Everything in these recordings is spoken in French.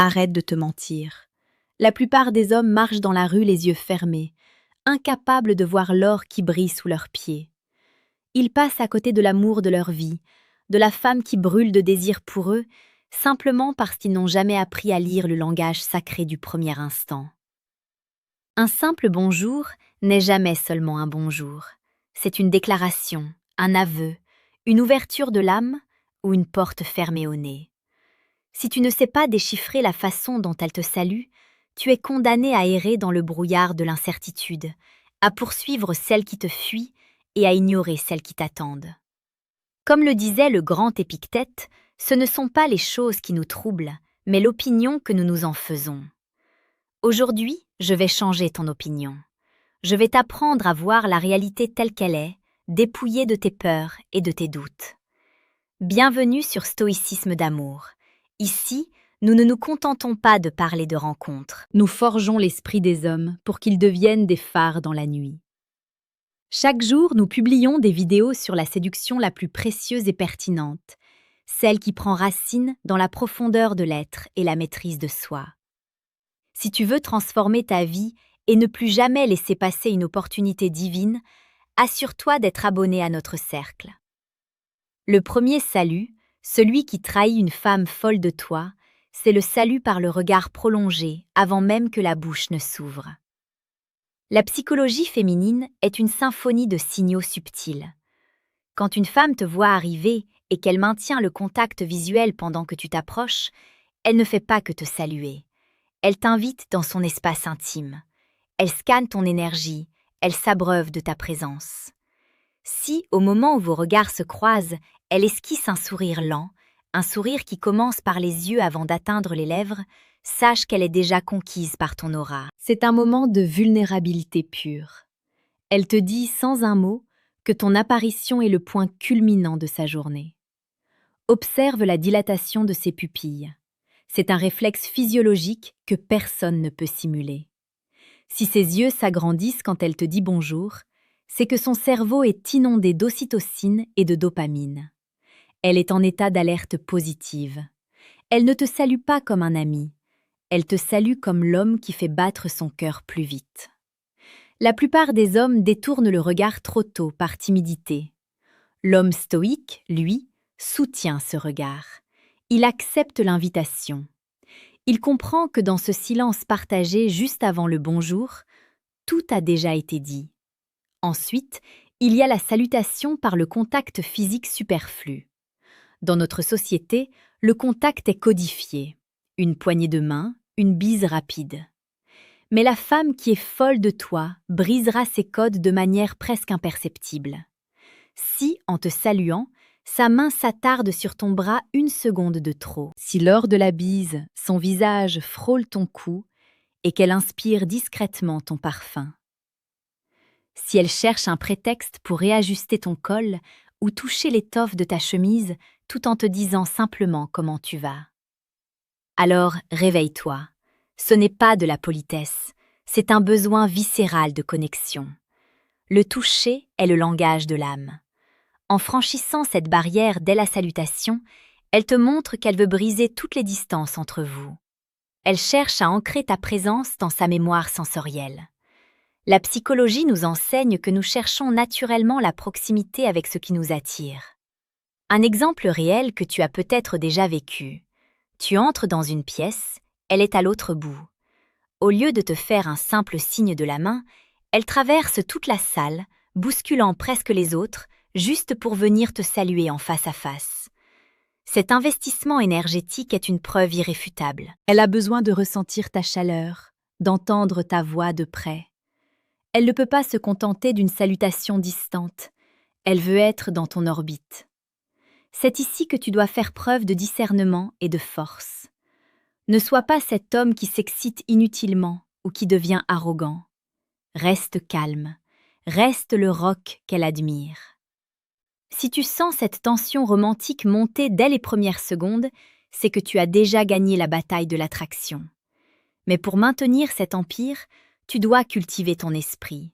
Arrête de te mentir. La plupart des hommes marchent dans la rue les yeux fermés, incapables de voir l'or qui brille sous leurs pieds. Ils passent à côté de l'amour de leur vie, de la femme qui brûle de désir pour eux, simplement parce qu'ils n'ont jamais appris à lire le langage sacré du premier instant. Un simple bonjour n'est jamais seulement un bonjour. C'est une déclaration, un aveu, une ouverture de l'âme ou une porte fermée au nez. Si tu ne sais pas déchiffrer la façon dont elle te salue, tu es condamné à errer dans le brouillard de l'incertitude, à poursuivre celles qui te fuient et à ignorer celles qui t'attendent. Comme le disait le grand Épictète, ce ne sont pas les choses qui nous troublent, mais l'opinion que nous nous en faisons. Aujourd'hui, je vais changer ton opinion. Je vais t'apprendre à voir la réalité telle qu'elle est, dépouillée de tes peurs et de tes doutes. Bienvenue sur Stoïcisme d'amour. Ici, nous ne nous contentons pas de parler de rencontres. Nous forgeons l'esprit des hommes pour qu'ils deviennent des phares dans la nuit. Chaque jour, nous publions des vidéos sur la séduction la plus précieuse et pertinente, celle qui prend racine dans la profondeur de l'être et la maîtrise de soi. Si tu veux transformer ta vie et ne plus jamais laisser passer une opportunité divine, assure-toi d'être abonné à notre cercle. Le premier salut, celui qui trahit une femme folle de toi, c'est le salut par le regard prolongé avant même que la bouche ne s'ouvre. La psychologie féminine est une symphonie de signaux subtils. Quand une femme te voit arriver et qu'elle maintient le contact visuel pendant que tu t'approches, elle ne fait pas que te saluer. Elle t'invite dans son espace intime. Elle scanne ton énergie, elle s'abreuve de ta présence. Si, au moment où vos regards se croisent, elle esquisse un sourire lent, un sourire qui commence par les yeux avant d'atteindre les lèvres, sache qu'elle est déjà conquise par ton aura. C'est un moment de vulnérabilité pure. Elle te dit sans un mot que ton apparition est le point culminant de sa journée. Observe la dilatation de ses pupilles. C'est un réflexe physiologique que personne ne peut simuler. Si ses yeux s'agrandissent quand elle te dit bonjour, c'est que son cerveau est inondé d'ocytocine et de dopamine. Elle est en état d'alerte positive. Elle ne te salue pas comme un ami. Elle te salue comme l'homme qui fait battre son cœur plus vite. La plupart des hommes détournent le regard trop tôt par timidité. L'homme stoïque, lui, soutient ce regard. Il accepte l'invitation. Il comprend que dans ce silence partagé juste avant le bonjour, tout a déjà été dit. Ensuite, il y a la salutation par le contact physique superflu. Dans notre société, le contact est codifié. Une poignée de main, une bise rapide. Mais la femme qui est folle de toi brisera ces codes de manière presque imperceptible. Si, en te saluant, sa main s'attarde sur ton bras une seconde de trop. Si lors de la bise, son visage frôle ton cou et qu'elle inspire discrètement ton parfum. Si elle cherche un prétexte pour réajuster ton col ou toucher l'étoffe de ta chemise tout en te disant simplement comment tu vas. Alors, réveille-toi. Ce n'est pas de la politesse, c'est un besoin viscéral de connexion. Le toucher est le langage de l'âme. En franchissant cette barrière dès la salutation, elle te montre qu'elle veut briser toutes les distances entre vous. Elle cherche à ancrer ta présence dans sa mémoire sensorielle. La psychologie nous enseigne que nous cherchons naturellement la proximité avec ce qui nous attire. Un exemple réel que tu as peut-être déjà vécu. Tu entres dans une pièce, elle est à l'autre bout. Au lieu de te faire un simple signe de la main, elle traverse toute la salle, bousculant presque les autres, juste pour venir te saluer en face à face. Cet investissement énergétique est une preuve irréfutable. Elle a besoin de ressentir ta chaleur, d'entendre ta voix de près. Elle ne peut pas se contenter d'une salutation distante. Elle veut être dans ton orbite. C'est ici que tu dois faire preuve de discernement et de force. Ne sois pas cet homme qui s'excite inutilement ou qui devient arrogant. Reste calme, reste le roc qu'elle admire. Si tu sens cette tension romantique monter dès les premières secondes, c'est que tu as déjà gagné la bataille de l'attraction. Mais pour maintenir cet empire, tu dois cultiver ton esprit.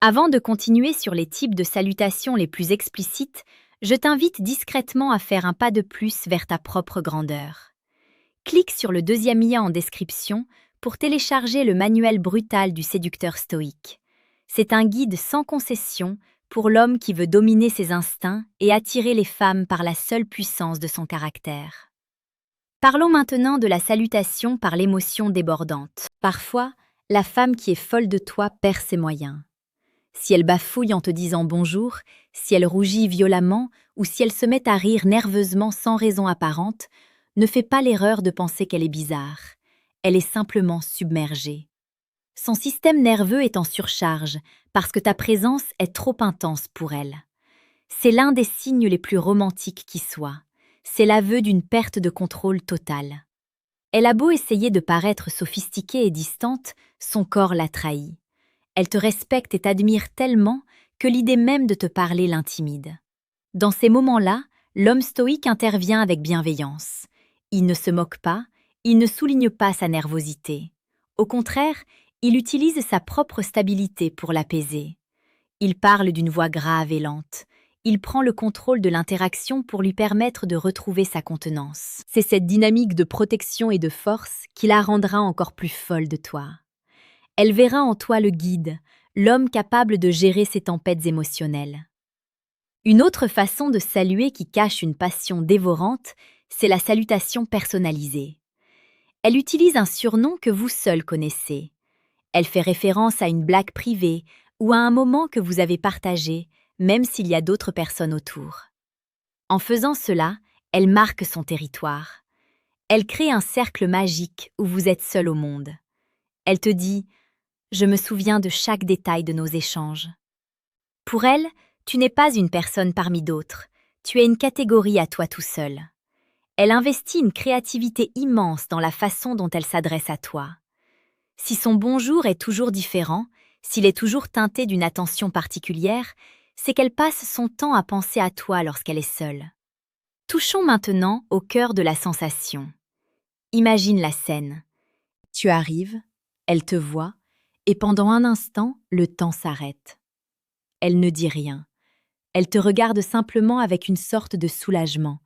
Avant de continuer sur les types de salutations les plus explicites, je t'invite discrètement à faire un pas de plus vers ta propre grandeur. Clique sur le deuxième lien en description pour télécharger le manuel brutal du séducteur stoïque. C'est un guide sans concession pour l'homme qui veut dominer ses instincts et attirer les femmes par la seule puissance de son caractère. Parlons maintenant de la salutation par l'émotion débordante. Parfois, la femme qui est folle de toi perd ses moyens. Si elle bafouille en te disant bonjour, si elle rougit violemment ou si elle se met à rire nerveusement sans raison apparente, ne fais pas l'erreur de penser qu'elle est bizarre. Elle est simplement submergée. Son système nerveux est en surcharge parce que ta présence est trop intense pour elle. C'est l'un des signes les plus romantiques qui soient. C'est l'aveu d'une perte de contrôle totale. Elle a beau essayer de paraître sophistiquée et distante, son corps la trahit. Elle te respecte et t'admire tellement que l'idée même de te parler l'intimide. Dans ces moments-là, l'homme stoïque intervient avec bienveillance. Il ne se moque pas, il ne souligne pas sa nervosité. Au contraire, il utilise sa propre stabilité pour l'apaiser. Il parle d'une voix grave et lente. Il prend le contrôle de l'interaction pour lui permettre de retrouver sa contenance. C'est cette dynamique de protection et de force qui la rendra encore plus folle de toi. Elle verra en toi le guide, l'homme capable de gérer ses tempêtes émotionnelles. Une autre façon de saluer qui cache une passion dévorante, c'est la salutation personnalisée. Elle utilise un surnom que vous seul connaissez. Elle fait référence à une blague privée ou à un moment que vous avez partagé, même s'il y a d'autres personnes autour. En faisant cela, elle marque son territoire. Elle crée un cercle magique où vous êtes seul au monde. Elle te dit « Je me souviens de chaque détail de nos échanges ». Pour elle, tu n'es pas une personne parmi d'autres, tu es une catégorie à toi tout seul. Elle investit une créativité immense dans la façon dont elle s'adresse à toi. Si son bonjour est toujours différent, s'il est toujours teinté d'une attention particulière, c'est qu'elle passe son temps à penser à toi lorsqu'elle est seule. Touchons maintenant au cœur de la sensation. Imagine la scène. Tu arrives, elle te voit, et pendant un instant, le temps s'arrête. Elle ne dit rien. Elle te regarde simplement avec une sorte de soulagement,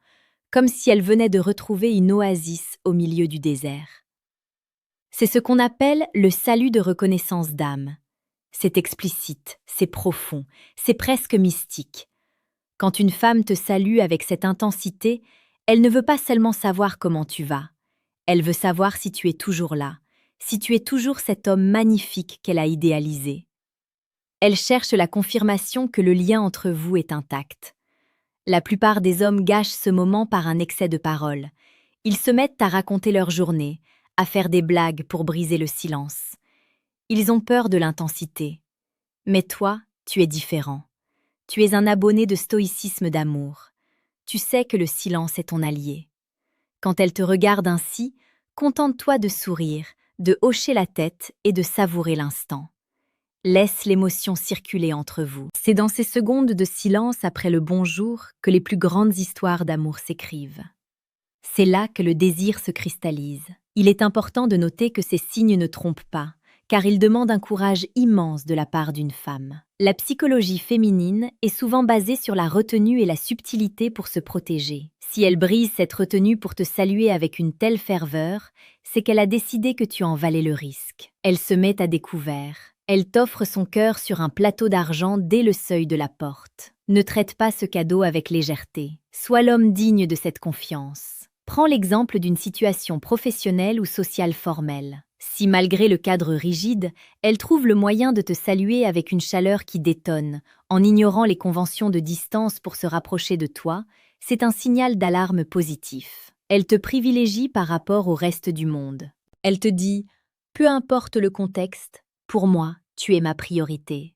comme si elle venait de retrouver une oasis au milieu du désert. C'est ce qu'on appelle le salut de reconnaissance d'âme. C'est explicite, c'est profond, c'est presque mystique. Quand une femme te salue avec cette intensité, elle ne veut pas seulement savoir comment tu vas. Elle veut savoir si tu es toujours là, si tu es toujours cet homme magnifique qu'elle a idéalisé. Elle cherche la confirmation que le lien entre vous est intact. La plupart des hommes gâchent ce moment par un excès de paroles. Ils se mettent à raconter leur journée, à faire des blagues pour briser le silence. Ils ont peur de l'intensité. Mais toi, tu es différent. Tu es un abonné de stoïcisme d'amour. Tu sais que le silence est ton allié. Quand elle te regarde ainsi, contente-toi de sourire, de hocher la tête et de savourer l'instant. Laisse l'émotion circuler entre vous. C'est dans ces secondes de silence après le bonjour que les plus grandes histoires d'amour s'écrivent. C'est là que le désir se cristallise. Il est important de noter que ces signes ne trompent pas, car ils demandent un courage immense de la part d'une femme. La psychologie féminine est souvent basée sur la retenue et la subtilité pour se protéger. Si elle brise cette retenue pour te saluer avec une telle ferveur, c'est qu'elle a décidé que tu en valais le risque. Elle se met à découvert. Elle t'offre son cœur sur un plateau d'argent dès le seuil de la porte. Ne traite pas ce cadeau avec légèreté. Sois l'homme digne de cette confiance. Prends l'exemple d'une situation professionnelle ou sociale formelle. Si malgré le cadre rigide, elle trouve le moyen de te saluer avec une chaleur qui détonne, en ignorant les conventions de distance pour se rapprocher de toi, c'est un signal d'alarme positif. Elle te privilégie par rapport au reste du monde. Elle te dit « Peu importe le contexte, pour moi, tu es ma priorité ».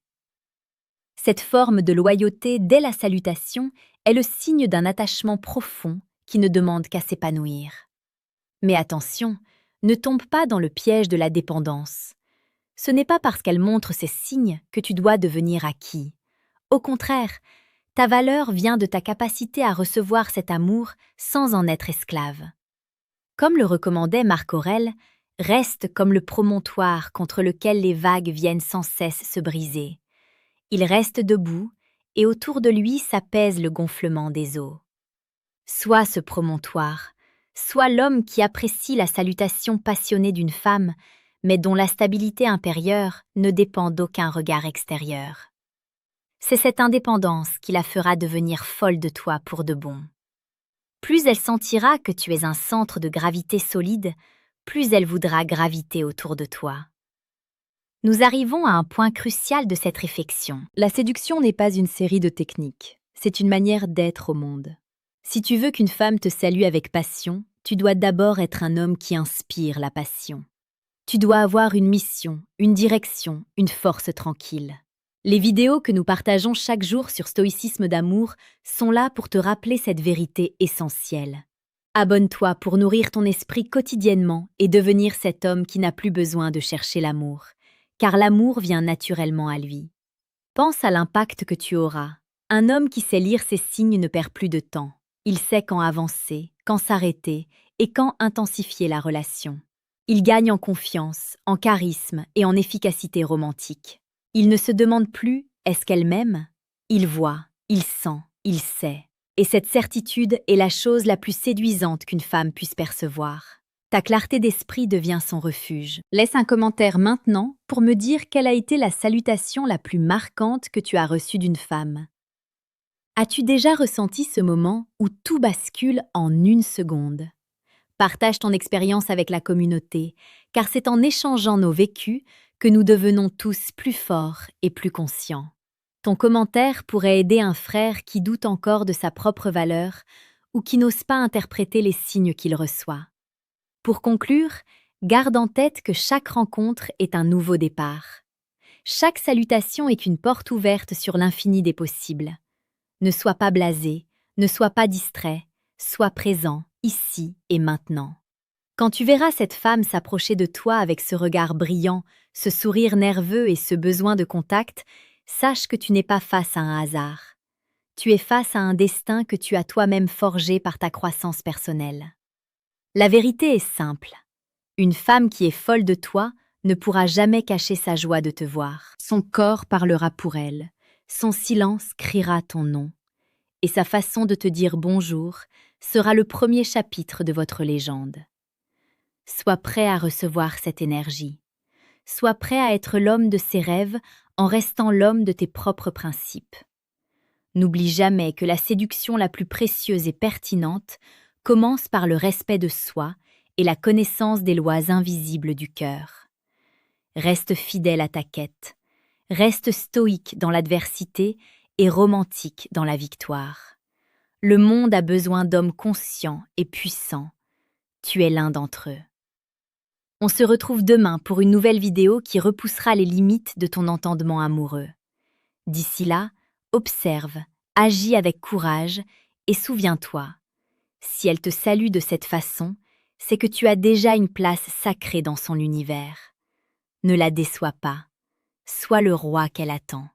Cette forme de loyauté dès la salutation est le signe d'un attachement profond qui ne demande qu'à s'épanouir. Mais attention, ne tombe pas dans le piège de la dépendance. Ce n'est pas parce qu'elle montre ces signes que tu dois devenir acquis. Au contraire, ta valeur vient de ta capacité à recevoir cet amour sans en être esclave. Comme le recommandait Marc Aurèle, reste comme le promontoire contre lequel les vagues viennent sans cesse se briser. Il reste debout et autour de lui s'apaise le gonflement des eaux. Sois ce promontoire, Sois l'homme qui apprécie la salutation passionnée d'une femme, mais dont la stabilité intérieure ne dépend d'aucun regard extérieur. C'est cette indépendance qui la fera devenir folle de toi pour de bon. Plus elle sentira que tu es un centre de gravité solide, plus elle voudra graviter autour de toi. Nous arrivons à un point crucial de cette réflexion. La séduction n'est pas une série de techniques, c'est une manière d'être au monde. Si tu veux qu'une femme te salue avec passion, tu dois d'abord être un homme qui inspire la passion. Tu dois avoir une mission, une direction, une force tranquille. Les vidéos que nous partageons chaque jour sur Stoïcisme d'amour sont là pour te rappeler cette vérité essentielle. Abonne-toi pour nourrir ton esprit quotidiennement et devenir cet homme qui n'a plus besoin de chercher l'amour, car l'amour vient naturellement à lui. Pense à l'impact que tu auras. Un homme qui sait lire ses signes ne perd plus de temps. Il sait quand avancer, quand s'arrêter et quand intensifier la relation. Il gagne en confiance, en charisme et en efficacité romantique. Il ne se demande plus « est-ce qu'elle m'aime ?» Il voit, il sent, il sait. Et cette certitude est la chose la plus séduisante qu'une femme puisse percevoir. Ta clarté d'esprit devient son refuge. Laisse un commentaire maintenant pour me dire quelle a été la salutation la plus marquante que tu as reçue d'une femme. As-tu déjà ressenti ce moment où tout bascule en une seconde? Partage ton expérience avec la communauté, car c'est en échangeant nos vécus que nous devenons tous plus forts et plus conscients. Ton commentaire pourrait aider un frère qui doute encore de sa propre valeur ou qui n'ose pas interpréter les signes qu'il reçoit. Pour conclure, garde en tête que chaque rencontre est un nouveau départ. Chaque salutation est une porte ouverte sur l'infini des possibles. Ne sois pas blasé, ne sois pas distrait, sois présent, ici et maintenant. Quand tu verras cette femme s'approcher de toi avec ce regard brillant, ce sourire nerveux et ce besoin de contact, sache que tu n'es pas face à un hasard. Tu es face à un destin que tu as toi-même forgé par ta croissance personnelle. La vérité est simple. Une femme qui est folle de toi ne pourra jamais cacher sa joie de te voir. Son corps parlera pour elle, son silence criera ton nom, et sa façon de te dire bonjour sera le premier chapitre de votre légende. Sois prêt à recevoir cette énergie. Sois prêt à être l'homme de ses rêves en restant l'homme de tes propres principes. N'oublie jamais que la séduction la plus précieuse et pertinente commence par le respect de soi et la connaissance des lois invisibles du cœur. Reste fidèle à ta quête. Reste stoïque dans l'adversité et romantique dans la victoire. Le monde a besoin d'hommes conscients et puissants. Tu es l'un d'entre eux. On se retrouve demain pour une nouvelle vidéo qui repoussera les limites de ton entendement amoureux. D'ici là, observe, agis avec courage et souviens-toi, si elle te salue de cette façon, c'est que tu as déjà une place sacrée dans son univers. Ne la déçois pas, sois le roi qu'elle attend.